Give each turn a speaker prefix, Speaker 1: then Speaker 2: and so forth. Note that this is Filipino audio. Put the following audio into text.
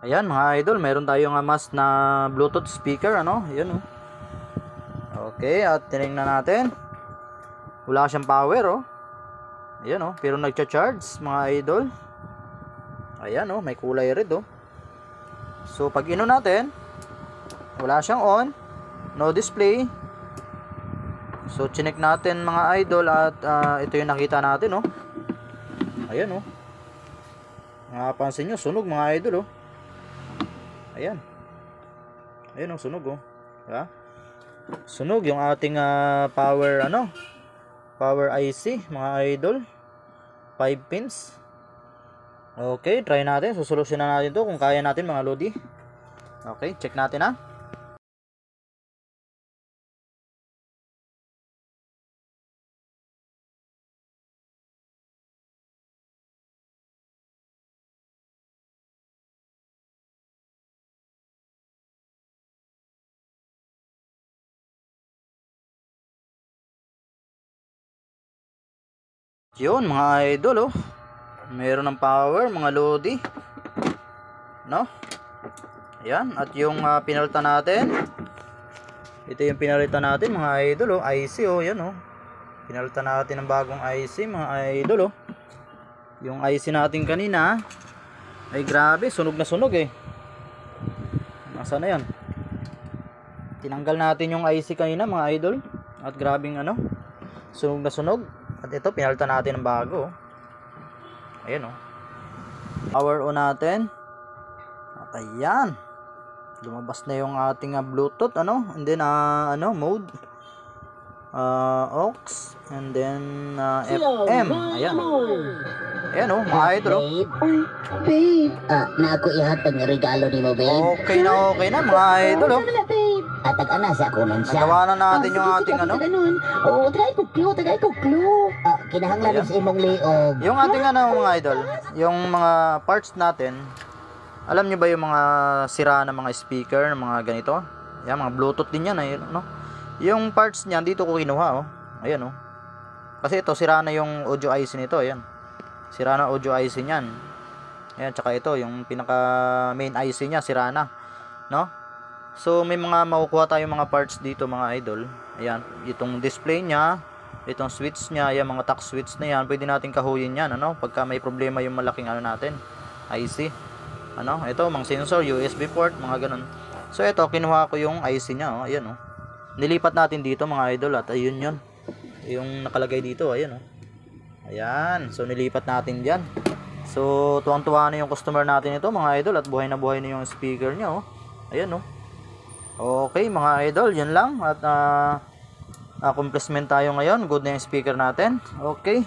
Speaker 1: Ayan mga idol, meron tayong mas na Bluetooth speaker, ano? Ayan, oh. Okay, at tinignan natin. Wala siyang power, oh. Ayan, oh, pero nagcha-charge mga idol. Ayan, oh, may kulay red, oh. So pag ino natin, wala siyang on, no display. So chinek natin mga idol at ito yung nakita natin, oh. Ayan, oh. Napansin nyo, sunog mga idol, oh. Ayan. Ayan, oh, sunog, oh. Diba? Sunog yung ating power, power IC mga idol. 5 pins. Okay, try natin. Susolusyonan natin to kung kaya natin mga lodi. Okay, check natin, ha. Yun mga idol, oh. Meron ng power mga lodi, no? Ayan, at yung pinalitan natin, ito yung pinalitan natin mga idol, oh. IC, oh, yan, oh. Pinalitan natin ng bagong IC mga idol, oh. Yung IC natin kanina ay grabe, sunog na sunog, eh. Nasaan na yan? Tinanggal natin yung IC kanina mga idol, at grabing sunog na sunog. At ito, pinalitan natin ng bago, oh. Ayan, oh. Power on natin. At ayan. Lumabas na yung ating Bluetooth, and then mode. Aux, and then FM. Ayan. Ayan, oh, mga idol, oh.
Speaker 2: Babe, na ako ihatag ng regalo ni mo, babe.
Speaker 1: Okay na mga idol, oh.
Speaker 2: Atag ana sa kunon siya.
Speaker 1: Nagawa na natin yung ating
Speaker 2: Oo, tagay ko clue. Kinahanglan sa imong liog.
Speaker 1: yung ating mga idol, yung mga parts natin. Alam nyo ba yung mga sira na mga speaker, ng mga ganito? Yan, mga Bluetooth din yan, no? Yung parts niyan dito ko kinuha, oh. Ayan, oh. Kasi ito sira na yung audio IC nito, ayan. Sira na audio IC niyan. Ayan, tsaka ito yung pinaka main IC niya sira na, no? So may mga makukuha tayong mga parts dito mga idol. Ayan, itong display niya, itong switch niya, ayan, mga tack switch na yan, pwede natin kahuyin yan, pagka may problema yung malaking natin, IC. Ito, mga sensor, USB port, mga ganun. So ito, kinuha ko yung IC niya, oh, ayan, oh. Nilipat natin dito mga idol, at ayun yun. Yung nakalagay dito, ayan, oh. Ayan, so nilipat natin diyan. So tuwang-tuwa na yung customer natin ito mga idol, at buhay na yung speaker niya, oh. Ayan, oh. Okay mga idol, yun lang. At accomplishment tayo ngayon. Good na yung speaker natin. Okay.